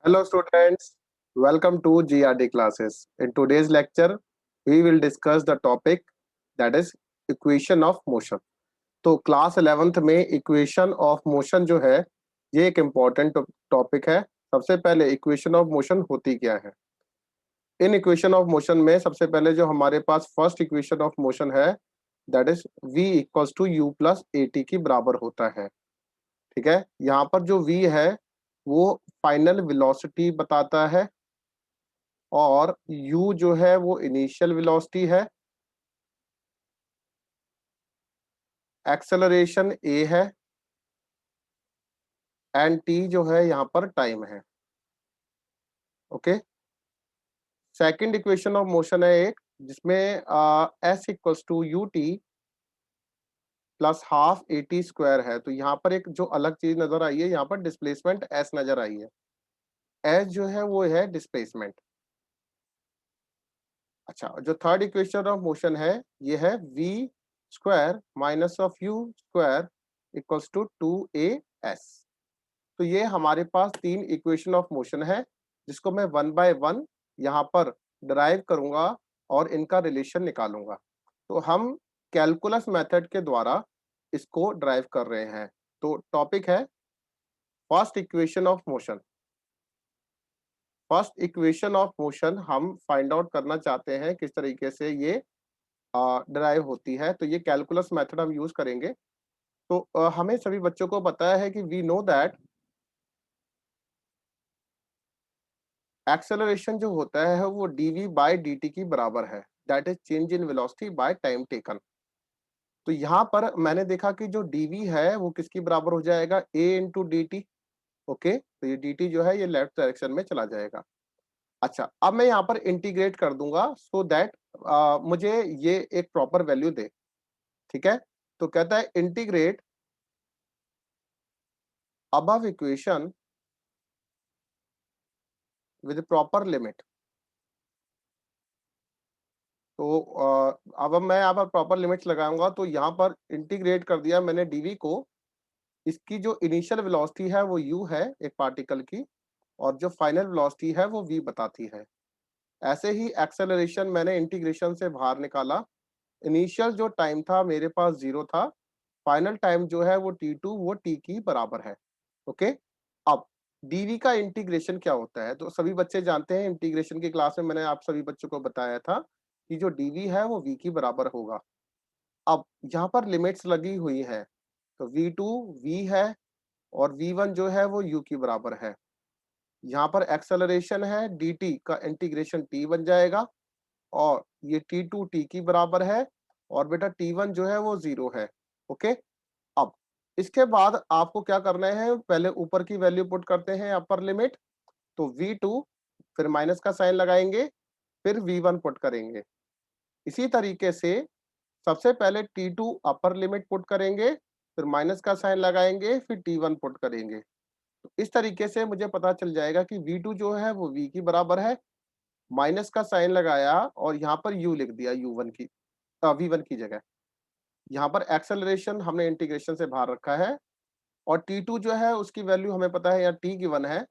Hello students, welcome to GRD classes. In today's lecture, we will discuss the topic that is equation of motion. तो class 11th में equation of motion जो है ये एक important topic है। सबसे पहले इक्वेशन ऑफ मोशन होती क्या है। इन इक्वेशन ऑफ मोशन में सबसे पहले जो हमारे पास फर्स्ट इक्वेशन ऑफ मोशन है that is v equals to u plus a t की बराबर होता है। ठीक है, यहाँ पर जो v है वो फाइनल वेलोसिटी बताता है और u जो है वो इनिशियल वेलोसिटी है, एक्सेलरेशन a है एंड t जो है यहाँ पर टाइम है। Okay, second equation of motion है एक जिसमें s equals to u t plus half a t square है। तो यहाँ पर एक जो अलग चीज नजर आई है, यहाँ पर डिस्प्लेसमेंट s नजर आई है। s जो है वो है डिस्प्लेसमेंट। अच्छा, जो थर्ड इक्वेशन ऑफ मोशन है ये है v square minus of u square equals to 2as। तो ये हमारे पास तीन इक्वेशन ऑफ मोशन है जिसको मैं वन बाय वन यहाँ पर डिराइव करूंगा और इनका रिलेशन निकालूंगा। तो हम कैलकुलस मेथड के द्वारा इसको ड्राइव कर रहे हैं। तो टॉपिक है first equation of motion. First equation of motion हम फाइंड आउट करना चाहते हैं किस तरीके से ये डिराइव होती है। तो ये कैलकुलस मेथड हम यूज करेंगे। तो हमें सभी बच्चों को पता है कि वी नो दैट एक्सेलरेशन जो होता है वो dv बाय dt की बराबर है, that is change in velocity by time taken. तो यहाँ पर मैंने देखा कि जो dv है वो किसकी बराबर हो जाएगा, a into D T. Okay, तो ये dt जो है ये लेफ्ट डायरेक्शन में चला जाएगा। अच्छा, अब मैं यहाँ पर इंटीग्रेट कर दूंगा सो दैट मुझे ये एक प्रॉपर वैल्यू दे। ठीक है, तो कहता है integrate above equation with proper limit. तो अब मैं यहाँ पर प्रॉपर लिमिट्स लगाऊंगा। तो यहाँ पर इंटीग्रेट कर दिया मैंने dv को। इसकी जो इनिशियल वेलोसिटी है वो u है एक पार्टिकल की, और जो फाइनल वेलोसिटी है वो v बताती है। ऐसे ही एक्सेलरेशन मैंने इंटीग्रेशन से बाहर निकाला। इनिशियल जो टाइम था मेरे पास 0 था, फाइनल टाइम जो है वो t2 वो t की बराबर है। ओके, अब dv का इंटीग्रेशन क्या होता है तो सभी बच्चे जानते हैं। इंटीग्रेशन की क्लास में मैंने आप सभी बच्चों को बताया था कि जो dv है वो v की बराबर होगा। अब यहाँ पर लिमिट्स लगी हुई हैं, तो v2 v है और v1 जो है वो u की बराबर है। यहाँ पर एक्सेलरेशन है dt का इंटीग्रेशन t बन जाएगा और ये t2 t की बराबर है और बेटा t1 जो है वो 0 है। ओके, अब इसके बाद आपको क्या करना है, पहले ऊपर की वैल्यू पुट करते हैं अपर लिमिट। तो v2 फिर माइनस का साइन लगाएंगे, फिर v1 पुट करेंगे। इसी तरीके से सबसे पहले t2 अपर लिमिट पुट करेंगे, फिर माइनस का साइन लगाएंगे, फिर t1 पुट करेंगे। तो इस तरीके से मुझे पता चल जाएगा कि v2 जो है वो v की बराबर है। माइनस का साइन लगाया और यहाँ पर u लिख दिया u1 की v1 की जगह। यहाँ पर एक्सेलरेशन हमने इंटीग्रेशन से बाहर रखा है और t2 जो है उसकी वैल्यू हमें पता है यहाँ t गिवन है,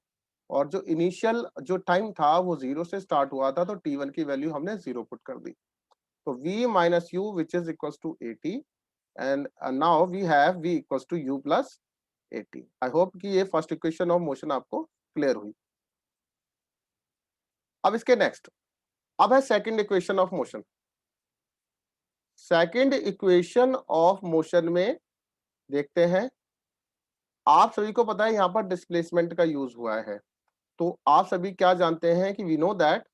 और जो इनिशियल जो टाइम था वो 0 से स्टार्ट हुआ था, तो t1 की वैल्यू हमने 0 पुट कर दी। तो v minus u which is equals to 80 and now we have v equals to u plus 80। I hope कि ये फर्स्ट इक्वेशन ऑफ मोशन आपको क्लियर हुई। अब इसके नेक्स्ट, अब है second equation of motion. Second equation of motion में देखते हैं, आप सभी को पता है यहाँ पर डिस्प्लेसमेंट का यूज हुआ है। तो आप सभी क्या जानते हैं कि वी नो दैट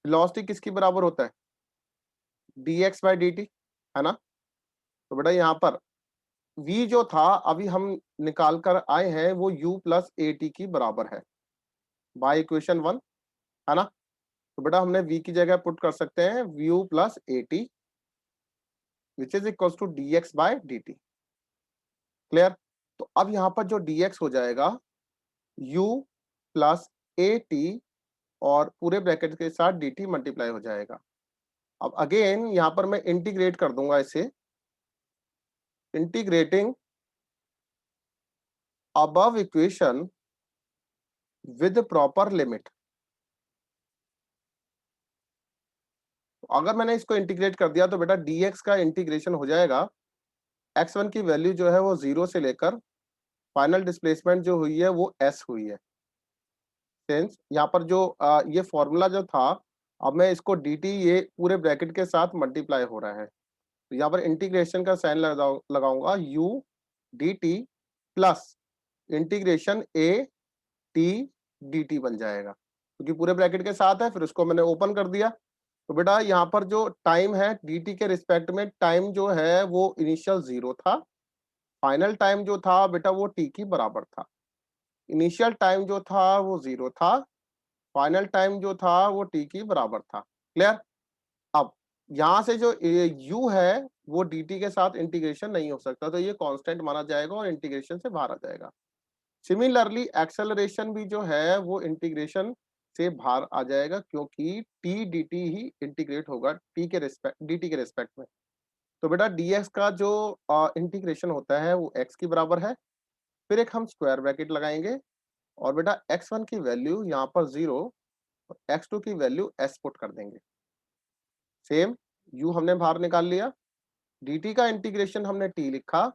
वेलोसिटी किसकी बराबर होता है, dx बाय dt, है ना। तो बेटा यहाँ पर v जो था अभी हम निकाल कर आए हैं वो u प्लस ए टी की बराबर है बाय इक्वेशन 1, है ना। तो बेटा हमने v की जगह पुट कर सकते हैं u plus a t which is equal to dx by dt। Clear. तो अब यहाँ पर जो dx हो जाएगा u प्लस ए टी और पूरे ब्रैकेट के साथ dt मल्टीप्लाई हो जाएगा। अब अगेन यहाँ पर मैं इंटीग्रेट कर दूंगा इसे, integrating above equation with proper limit. अगर मैंने इसको इंटीग्रेट कर दिया तो बेटा dx का इंटीग्रेशन हो जाएगा, x1 की वैल्यू जो है वो 0 से लेकर फाइनल डिस्प्लेसमेंट जो हुई है वो s हुई है। सेंस यहाँ पर जो ये फॉर्मूला जो था, अब मैं इसको dt ये पूरे ब्रैकेट के साथ मल्टीप्लाई हो रहा है, तो यहाँ पर इंटीग्रेशन का साइन लगाऊंगा u dt plus integration a t dt बन जाएगा, क्योंकि पूरे ब्रैकेट के साथ है, फिर उसको मैंने ओपन कर दिया। तो बेटा यहाँ पर जो टाइम है dt के रिस्पेक्ट में, टाइम जो है वो इनिशियल 0 था, फाइनल टाइम जो था बेटा वो t की बराबर था। इनिशियल टाइम जो था वो 0 था, फाइनल टाइम जो था वो t की बराबर था। क्लियर? अब यहाँ से जो u है वो dt के साथ इंटीग्रेशन नहीं हो सकता, तो ये कांस्टेंट माना जाएगा और इंटीग्रेशन से बाहर आ जाएगा। सिमिलरली एक्सेलरेशन भी जो है वो इंटीग्रेशन से बाहर आ जाएगा, क्योंकि t dt ही इंटीग्रेट होगा t के रिस्पेक्ट dt के रिस्पेक्ट में। तो बेटा dx का जो इंटीग्रेशन होता है वो x की बराबर है, फिर एक हम स्क्वायर ब्रैकेट लगाएंगे और बेटा x1 की वैल्यू यहाँ पर 0 और x2 की वैल्यू s पुट कर देंगे। सेम u हमने बाहर निकाल लिया, dt का इंटीग्रेशन हमने t लिखा,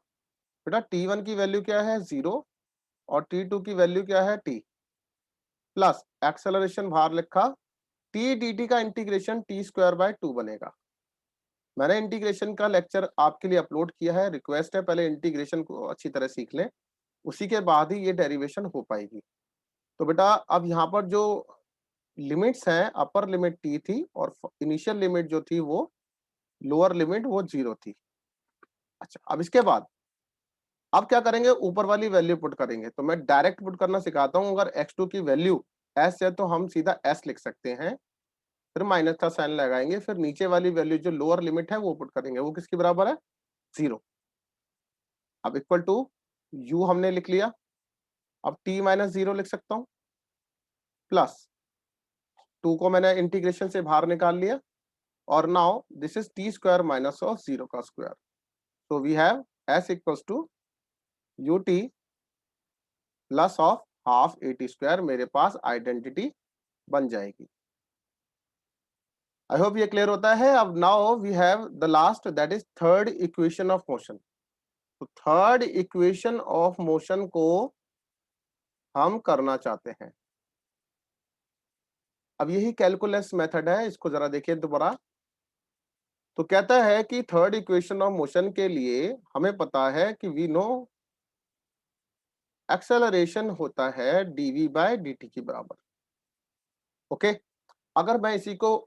बेटा t1 की वैल्यू क्या है 0 और t2 की वैल्यू क्या है t, प्लस एक्सेलरेशन बाहर लिखा, t dt का इंटीग्रेशन t स्क्वायर बाय 2 बनेगा। मैंने इंटीग्रेशन का लेक्चर आपके लिए अपलोड किया है, रिक्वेस्ट है पहले इंटीग्रेशन को अच्छी तरह सीख लें, उसी के बाद ही ये डेरिवेशन हो पाएगी। तो बेटा अब यहाँ पर जो लिमिट्स हैं, अपर लिमिट t थी और इनिशियल लिमिट जो थी वो लोअर लिमिट वो 0 थी। अच्छा, अब इसके बाद अब क्या करेंगे, ऊपर वाली वैल्यू पुट करेंगे। तो मैं डायरेक्ट पुट करना सिखाता हूँ, अगर x2 की वैल्यू s है तो हम सीधा s लिख सकते हैं, फिर माइनस का साइन लगाएंगे, फिर नीचे वाली वैल्यू जो लोअर लिमिट है वो पुट करेंगे, वो किसकी बराबर है 0। अब इक्वल टू u हमने लिख लिया, अब t माइनस 0 लिख सकता हूँ, प्लस 2 को मैंने इंटीग्रेशन से बाहर निकाल लिया, और now this is t square minus of 0 का स्क्वायर। तो we have s equals to ut plus of half at square, मेरे पास आइडेंटिटी बन जाएगी। आई होप ये क्लियर होता है। अब now we have the last, that is third equation of motion. तो थर्ड इक्वेशन ऑफ मोशन को हम करना चाहते हैं। अब यही कैलकुलस मेथड है, इसको जरा देखिए दोबारा। तो कहता है कि थर्ड इक्वेशन ऑफ मोशन के लिए हमें पता है कि वी नो एक्सेलरेशन होता है dv बाय dt की बराबर। ओके, अगर मैं इसी को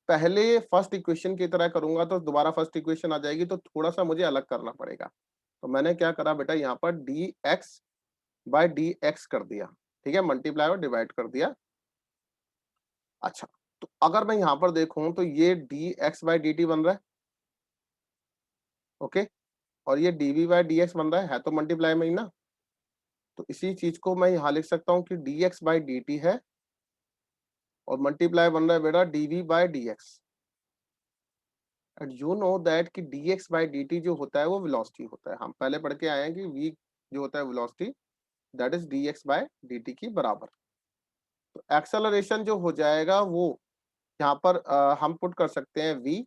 पहले फर्स्ट इक्वेशन की तरह करूंगा तो दोबारा फर्स्ट इक्वेशन आ जाएगी, तो थोड़ा सा मुझे अलग करना पड़ेगा। तो मैंने क्या करा बेटा, यहाँ पर dx बाय dx कर दिया, ठीक है, मल्टीप्लाई और डिवाइड कर दिया। अच्छा, तो अगर मैं यहाँ पर देखूं तो ये dx बाय dt बन रहा है, ओके, और ये dv बाय dx बन रहा है तो मल्टीप्लाई में ही ना। तो इसी चीज को मैं यहाँ लिख सकता हूँ कि dx बाय dt है और मल्टीप्लाई बन रहा है बेटा dv by dx। And you know that कि dx बाय dt जो होता है वो वेलोसिटी होता है, हम पहले पढ़ के आए हैं कि v जो होता है velocity, that is dx by dt की बराबर। तो एक्सेलरेशन जो हो जाएगा वो यहाँ पर हम पुट कर सकते हैं v,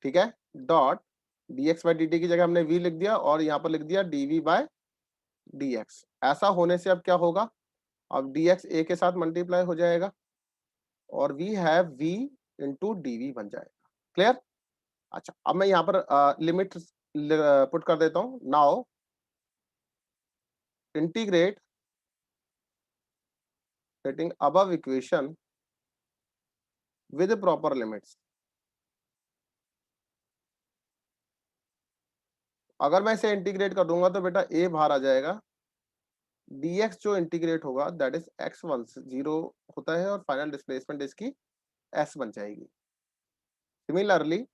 ठीक है, डॉट dx बाय dt की जगह हमने v लिख दिया और यहाँ पर लिख दिया dv बाय dx। ऐसा होने से अब क्या होगा, अब dx a के साथ मल्टीप्लाई हो जाएगा और we have v into dv बन जाएगा। क्लियर? अच्छा, अब मैं यहाँ पर लिमिट पुट कर देता हूँ। Now integrate getting above equation with proper limits। अगर मैं इसे इंटीग्रेट कर दूंगा तो बेटा a बाहर आ जाएगा, dx जो इंटीग्रेट होगा दैट इज x1 0 होता है और फाइनल डिस्प्लेसमेंट इसकी s बन जाएगी। सिमिलरली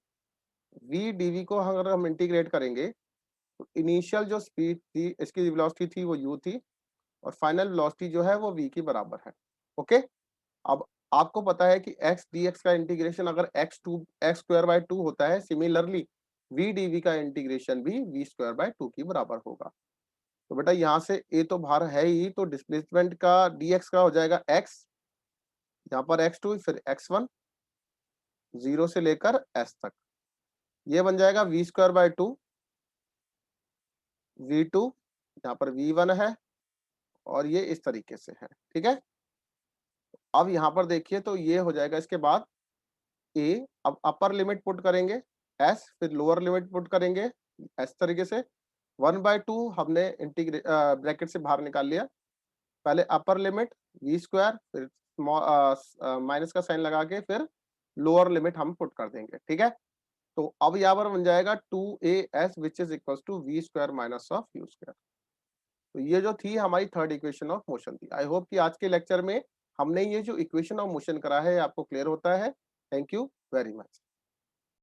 v dv को अगर हम इंटीग्रेट करेंगे तो इनिशियल जो स्पीड थी इसकी वेलोसिटी थी वो u थी और फाइनल वेलोसिटी जो है वो v की बराबर है। ओके, अब आपको पता है कि x dx का इंटीग्रेशन अगर x स्क्वायर बाय 2 होता है, सिमिलरली v dv का इंटीग्रेशन भी v स्क्वायर बाय 2 की बराबर होगा। तो बेटा यहाँ से ए तो बाहर है ही, तो डिस्प्लेसमेंट का dx का हो जाएगा x, यहाँ पर x2 फिर x1, 0 से लेकर s तक। ये बन जाएगा v स्क्वायर बाय 2, v2, यहाँ पर v1 है और ये इस तरीके से है, ठीक है? अब यहाँ पर देखिए तो ये हो जाएगा इसके बाद a, अब अपर लिमिट पुट करेंगे s, फिर लोअर लिमिट पुट करेंगे s तरीके से। 1/2 हमने ब्रैकेट से बाहर निकाल लिया। पहले अपर लिमिट v स्क्वायर, फिर माइनस का साइन लगा के फिर लोअर लिमिट हम पुट कर देंगे, ठीक है? तो अब यहाँ पर बन जाएगा 2as which is equal to v square minus of u square. तो ये जो थी हमारी थर्ड इक्वेशन ऑफ मोशन थी। आई होप कि आज के लेक्चर में हमने ये जो इक्वेशन ऑफ मोशन करा है आपको क्लियर होता है। Thank you very much.